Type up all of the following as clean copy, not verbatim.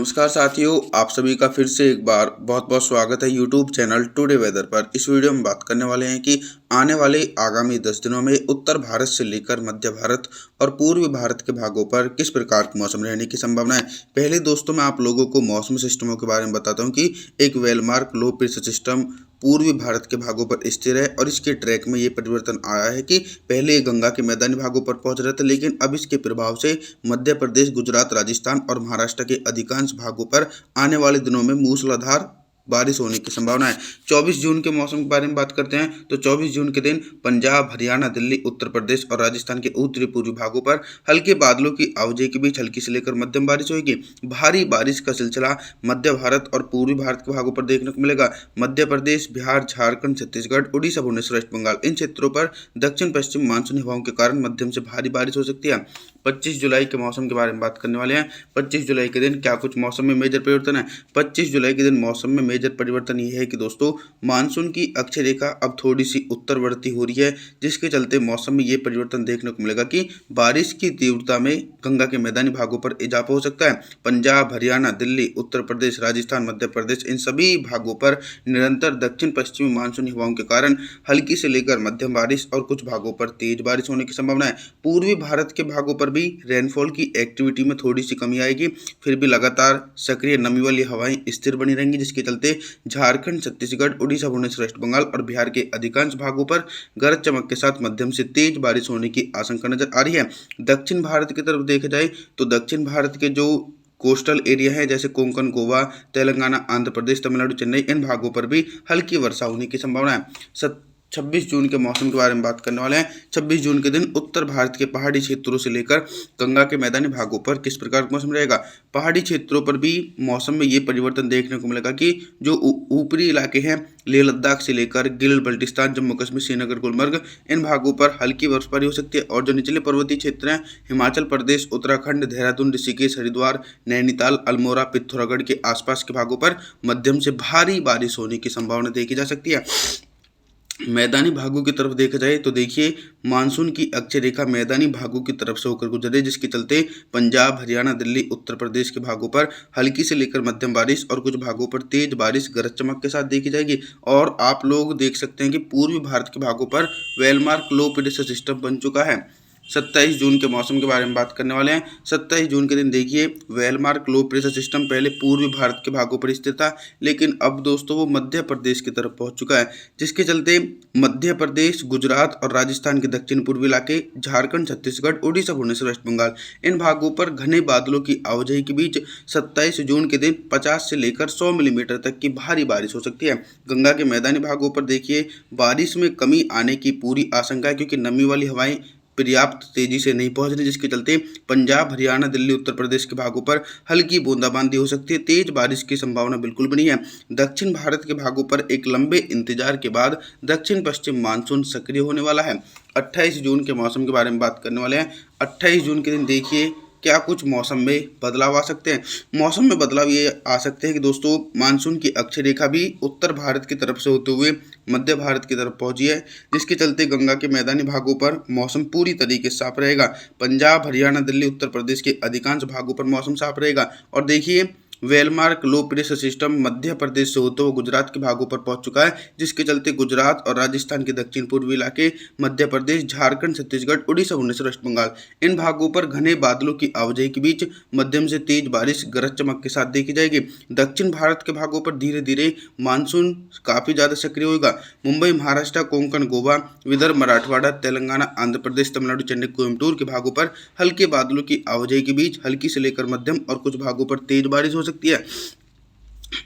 नमस्कार साथियों, आप सभी का फिर से एक बार बहुत बहुत स्वागत है यूट्यूब चैनल टुडे वेदर पर। इस वीडियो में बात करने वाले हैं कि आने वाले आगामी 10 दिनों में उत्तर भारत से लेकर मध्य भारत और पूर्वी भारत के भागों पर किस प्रकार का मौसम रहने की संभावना है। पहले दोस्तों मैं आप लोगों को मौसम सिस्टमों के बारे में बताता हूँ कि एक वेलमार्क लो प्रेशर सिस्टम पूर्वी भारत के भागों पर स्थिर है और इसके ट्रैक में ये परिवर्तन आया है कि पहले ये गंगा के मैदानी भागों पर पहुंच रहे थे, लेकिन अब इसके प्रभाव से मध्य प्रदेश, गुजरात, राजस्थान और महाराष्ट्र के अधिकांश भागों पर आने वाले दिनों में मूसलाधार बारिश होने की संभावना है। 24 जून के मौसम के बारे में बात करते हैं तो 24 जून के दिन पंजाब, हरियाणा, दिल्ली, उत्तर प्रदेश और राजस्थान के उत्तरी पूर्वी भागों पर हल्के बादलों की आवाजाही के बीच हल्की से लेकर मध्यम बारिश होगी। भारी बारिश का सिलसिला मध्य भारत और पूर्वी भारत के भागों पर देखने को मिलेगा। मध्य प्रदेश, बिहार, झारखंड, छत्तीसगढ़, उड़ीसा, भुवनेश्वर, वेस्ट बंगाल इन क्षेत्रों पर दक्षिण पश्चिम मानसूनी हवाओं के कारण मध्यम से भारी बारिश हो सकती है। 25 जुलाई के मौसम के बारे में बात करने वाले हैं। 25 जुलाई के दिन क्या कुछ मौसम में मेजर परिवर्तन है। 25 जुलाई के दिन मौसम में मेजर परिवर्तन ये है कि दोस्तों मानसून की अक्षय रेखा अब थोड़ी सी उत्तरवर्ती हो रही है, जिसके चलते मौसम में ये परिवर्तन देखने को मिलेगा कि बारिश की तीव्रता में गंगा के मैदानी भागों पर इजाफा हो सकता है। पंजाब, हरियाणा, दिल्ली, उत्तर प्रदेश, राजस्थान, मध्य प्रदेश इन सभी भागों पर निरंतर दक्षिण पश्चिमी मानसूनी हवाओं के कारण हल्की से लेकर मध्यम बारिश और कुछ भागों पर तेज बारिश होने की संभावना है। पूर्वी भारत के भागों पर भी रेनफॉल की एक्टिविटी में थोड़ी सी कमी आएगी, फिर भी लगातार सक्रिय नमी वाली हवाएं स्थिर बनी रहेंगी, जिसके चलते झारखंड, छत्तीसगढ़, उड़ीसा, भुवनेश्वर, वेस्ट बंगाल और बिहार के अधिकांश भागों पर गरज चमक के साथ मध्यम से तेज बारिश होने की आशंका नजर आ रही है। दक्षिण भारत की तरफ देखा जाए तो दक्षिण भारत के जो कोस्टल एरिया है जैसे कोंकण, गोवा, तेलंगाना, आंध्र प्रदेश, तमिलनाडु, चेन्नई इन भागों पर भी हल्की वर्षा होने की संभावना है। 26 जून के मौसम के बारे में बात करने वाले हैं। 26 जून के दिन उत्तर भारत के पहाड़ी क्षेत्रों से लेकर गंगा के मैदानी भागों पर किस प्रकार का मौसम रहेगा। पहाड़ी क्षेत्रों पर भी मौसम में ये परिवर्तन देखने को मिलेगा कि जो ऊपरी इलाके हैं लेह लद्दाख से लेकर गिल बल्टिस्तान, जम्मू कश्मीर, श्रीनगर, गुलमर्ग इन भागों पर हल्की बर्फबारी हो सकती है और जो निचले पर्वतीय क्षेत्र हैं हिमाचल प्रदेश, उत्तराखंड, देहरादून, ऋषिकेश, हरिद्वार, नैनीताल, अल्मोड़ा, पिथौरागढ़ के आसपास के भागों पर मध्यम से भारी बारिश होने की संभावना देखी जा सकती है। मैदानी भागों की तरफ देखा जाए तो देखिए मानसून की अक्षय रेखा मैदानी भागों की तरफ से होकर गुजरे, जिसके चलते पंजाब, हरियाणा, दिल्ली, उत्तर प्रदेश के भागों पर हल्की से लेकर मध्यम बारिश और कुछ भागों पर तेज बारिश गरज चमक के साथ देखी जाएगी। और आप लोग देख सकते हैं कि पूर्वी भारत के भागों पर वेलमार्क लो प्रेशर सिस्टम बन चुका है। 27 जून के मौसम के बारे में बात करने वाले हैं। 27 जून के दिन देखिए वेलमार्क लो प्रेशर सिस्टम पहले पूर्वी भारत के भागों पर स्थित था, लेकिन अब दोस्तों वो मध्य प्रदेश की तरफ पहुंच चुका है, जिसके चलते मध्य प्रदेश, गुजरात और राजस्थान के दक्षिण पूर्वी इलाके, झारखंड, छत्तीसगढ़, उड़ीसा, भुवनेश्वर, वेस्ट बंगाल इन भागों पर घने बादलों की आवाजाही के बीच 27 जून के दिन 50 से लेकर 100 मिलीमीटर तक की भारी बारिश हो सकती है। गंगा के मैदानी भागों पर देखिए बारिश में कमी आने की पूरी आशंका है, क्योंकि नमी वाली हवाएं पर्याप्त तेजी से नहीं पहुंच रही, जिसके चलते पंजाब, हरियाणा, दिल्ली, उत्तर प्रदेश के भागों पर हल्की बूंदाबांदी हो सकती है। तेज बारिश की संभावना बिल्कुल भी नहीं है। दक्षिण भारत के भागों पर एक लंबे इंतजार के बाद दक्षिण पश्चिम मानसून सक्रिय होने वाला है। 28 जून के मौसम के बारे में बात करने वाले हैं। 28 जून के दिन देखिए क्या कुछ मौसम में बदलाव आ सकते हैं। मौसम में बदलाव ये आ सकते हैं कि दोस्तों मानसून की अक्षय रेखा भी उत्तर भारत की तरफ से होते हुए मध्य भारत की तरफ पहुंची है, जिसके चलते गंगा के मैदानी भागों पर मौसम पूरी तरीके से साफ रहेगा। पंजाब, हरियाणा, दिल्ली, उत्तर प्रदेश के अधिकांश भागों पर मौसम साफ रहेगा। और देखिए well-marked low pressure system Madhya Pradesh से होते हुए गुजरात के भागों पर पहुंच चुका है, जिसके चलते गुजरात और राजस्थान के दक्षिण पूर्वी इलाके, मध्य प्रदेश, झारखंड, छत्तीसगढ़, उड़ीसा, भुवनेश्वर, वेस्ट बंगाल इन भागों पर घने बादलों की आवाजाही के बीच मध्यम से तेज बारिश गरज चमक के साथ देखी जाएगी। दक्षिण भारत के भागों पर धीरे धीरे मानसून काफी ज्यादा सक्रिय होगा। मुंबई, महाराष्ट्र, कोंकण, गोवा, विदर्भ, मराठवाड़ा, तेलंगाना, आंध्र प्रदेश, तमिलनाडु, चेन्नई, कोयम्बटूर के भागों पर हल्के बादलों की आवाजाही के बीच हल्की से लेकर मध्यम और कुछ भागों पर तेज बारिश हो सकती है।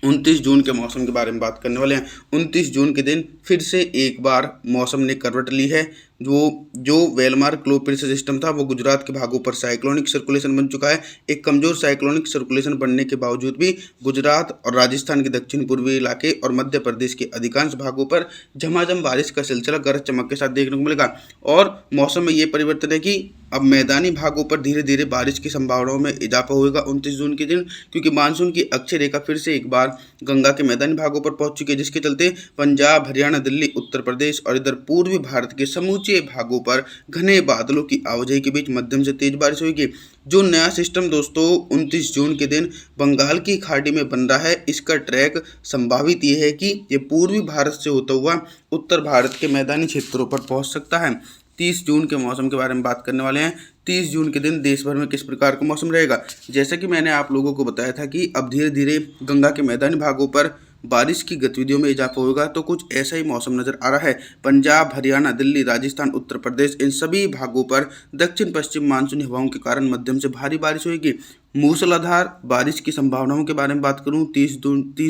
29 जून के मौसम के बारे में बात करने वाले हैं। 29 जून के दिन फिर से एक बार मौसम ने करवट ली है। जो वेलमार्क लो प्रेशर सिस्टम था वो गुजरात के भागों पर साइक्लोनिक सर्कुलेशन बन चुका है। एक कमजोर साइक्लोनिक सर्कुलेशन बनने के बावजूद भी गुजरात और राजस्थान के दक्षिण पूर्वी इलाके और मध्य प्रदेश के अधिकांश भागों पर झमाझम बारिश का सिलसिला गरज चमक के साथ देखने को मिलेगा। और मौसम में ये परिवर्तन है कि अब मैदानी भागों पर धीरे धीरे बारिश की संभावनाओं में इजाफा होगा 29 जून के दिन, क्योंकि मानसून की अक्षय रेखा फिर से एक बार गंगा के मैदानी भागों पर पहुंच चुकी है, जिसके चलते पंजाब, हरियाणा, दिल्ली, उत्तर प्रदेश और इधर पूर्वी भारत के समूचे नीचे भागों पर घने बादलों की आवाजाही के बीच मध्यम से तेज बारिश होगी। जो नया सिस्टम दोस्तों 29 जून के दिन बंगाल की खाड़ी में बन रहा है, इसका ट्रैक संभावित ये है कि ये पूर्वी भारत से होता हुआ उत्तर भारत के मैदानी क्षेत्रों पर पहुंच सकता है। 30 जून के मौसम के बारे में बात करने वाले हैं। 30 जून के दिन देश भर में किस प्रकार का मौसम रहेगा। जैसा कि मैंने आप लोगों को बताया था कि अब धीरे धीरे गंगा के मैदानी भागों पर बारिश की गतिविधियों में इजाफा होगा, तो कुछ ऐसा ही मौसम नजर आ रहा है। पंजाब, हरियाणा, दिल्ली, राजस्थान, उत्तर प्रदेश, इन सभी भागों पर दक्षिण पश्चिम मानसूनी हवाओं के कारण मध्यम से भारी बारिश होगी। मूसलाधार बारिश की संभावनाओं के बारे में बात करूं, 30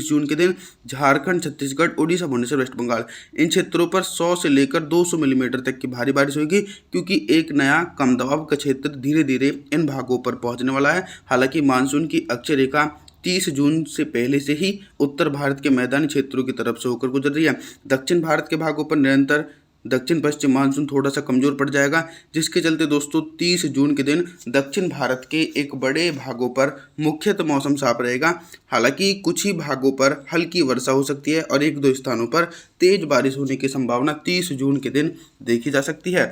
जून के दिन झारखंड, छत्तीसगढ़, उड़ीसा, भुवनेश्वर, वेस्ट बंगाल, इन क्षेत्रों पर 100 से लेकर 200 मिलीमीटर तक की भारी बारिश होगी, क्योंकि एक नया कम दबाव का क्षेत्र धीरे धीरे इन भागों पर पहुंचने वाला है। हालांकि मानसून की अक्षय रेखा 30 जून से पहले से ही उत्तर भारत के मैदानी क्षेत्रों की तरफ से होकर गुजर रही है। दक्षिण भारत के भागों पर निरंतर दक्षिण पश्चिम मानसून थोड़ा सा कमजोर पड़ जाएगा, जिसके चलते दोस्तों 30 जून के दिन दक्षिण भारत के एक बड़े भागों पर मुख्यतः मौसम साफ रहेगा। हालांकि कुछ ही भागों पर हल्की वर्षा हो सकती है और एक दो स्थानों पर तेज बारिश होने की संभावना 30 जून के दिन देखी जा सकती है।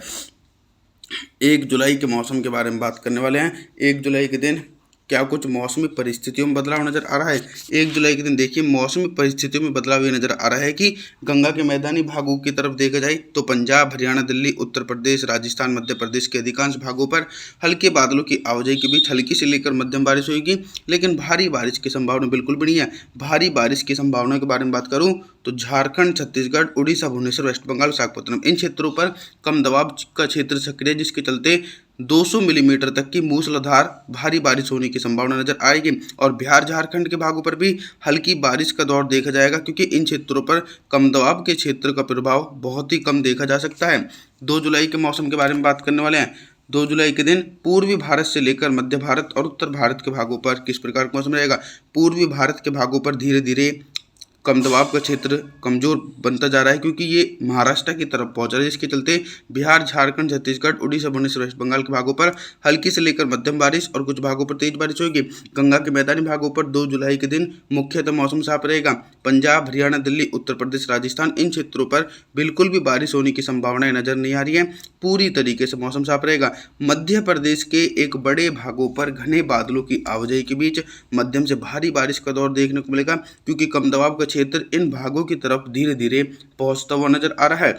1 जुलाई के मौसम के बारे में बात करने वाले हैं। 1 जुलाई के दिन क्या कुछ मौसमी परिस्थितियों में बदलाव नजर आ रहा है। 1 जुलाई के दिन देखिए मौसमी परिस्थितियों में बदलाव ये नजर आ रहा है कि गंगा के मैदानी भागों की तरफ देखा जाए तो पंजाब, हरियाणा, दिल्ली, उत्तर प्रदेश, राजस्थान, मध्य प्रदेश के अधिकांश भागों पर हल्के बादलों की आवाजाही के बीच हल्की से लेकर मध्यम बारिश होगी, लेकिन भारी बारिश की संभावना बिल्कुल भी नहीं है। भारी बारिश की संभावना के बारे में बात करूँ तो झारखंड, छत्तीसगढ़, उड़ीसा, भुवनेश्वर, वेस्ट बंगाल, विशाखापत्तनम, इन क्षेत्रों पर कम दबाव का क्षेत्र सक्रिय, जिसके चलते 200 मिलीमीटर तक की मूसलाधार भारी बारिश होने की संभावना नजर आएगी। और बिहार, झारखंड के भागों पर भी हल्की बारिश का दौर देखा जाएगा, क्योंकि इन क्षेत्रों पर कम दबाव के क्षेत्र का प्रभाव बहुत ही कम देखा जा सकता है। 2 जुलाई के मौसम के बारे में बात करने वाले हैं। 2 जुलाई के दिन पूर्वी भारत से लेकर मध्य भारत और उत्तर भारत के भागों पर किस प्रकार का मौसम रहेगा। पूर्वी भारत के भागों पर धीरे धीरे कम दबाव का क्षेत्र कमजोर बनता जा रहा है, क्योंकि ये महाराष्ट्र की तरफ पहुंच रहा है, जिसके चलते बिहार, झारखंड, छत्तीसगढ़, उड़ीसा, भुवनेश्वर, वेस्ट बंगाल के भागों पर हल्की से लेकर मध्यम बारिश और कुछ भागों पर तेज बारिश होगी। गंगा के मैदानी भागों पर 2 जुलाई के दिन मुख्यतः मौसम साफ रहेगा। पंजाब, हरियाणा, दिल्ली, उत्तर प्रदेश, राजस्थान, इन क्षेत्रों पर बिल्कुल भी बारिश होने की संभावनाएं नजर नहीं आ रही है। पूरी तरीके से मौसम साफ रहेगा। मध्य प्रदेश के एक बड़े भागों पर घने बादलों की आवाजाही के बीच मध्यम से भारी बारिश का दौर देखने को मिलेगा, क्योंकि कम दबाव का क्षेत्र इन भागों की तरफ धीरे धीरे पहुंचता हुआ नजर आ रहा है।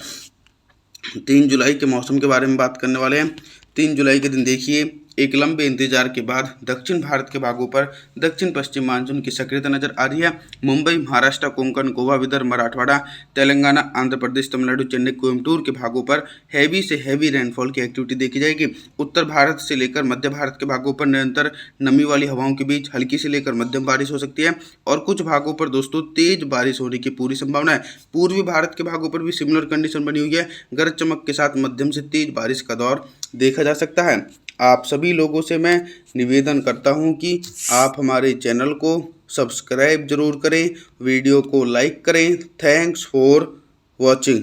3 जुलाई के मौसम के बारे में बात करने वाले हैं। 3 जुलाई के दिन देखिए एक लंबे इंतजार के बाद दक्षिण भारत के भागों पर दक्षिण पश्चिम मानसून की सक्रियता नजर आ रही है। मुंबई, महाराष्ट्र, कोंकण, गोवा, विदर्भ, मराठवाड़ा, तेलंगाना, आंध्र प्रदेश, तमिलनाडु, चेन्नई, कोयम्बटूर के भागों पर हैवी से हैवी रेनफॉल की एक्टिविटी देखी जाएगी। उत्तर भारत से लेकर मध्य भारत के भागों पर निरंतर नमी वाली हवाओं के बीच हल्की से लेकर मध्यम बारिश हो सकती है, और कुछ भागों पर दोस्तों तेज बारिश होने की पूरी संभावना है। पूर्वी भारत के भागों पर भी सिमिलर कंडीशन बनी हुई है। गरज चमक के साथ मध्यम से तेज बारिश का दौर देखा जा सकता है। आप सभी लोगों से मैं निवेदन करता हूं कि आप हमारे चैनल को सब्सक्राइब जरूर करें, वीडियो को लाइक करें। Thanks for watching.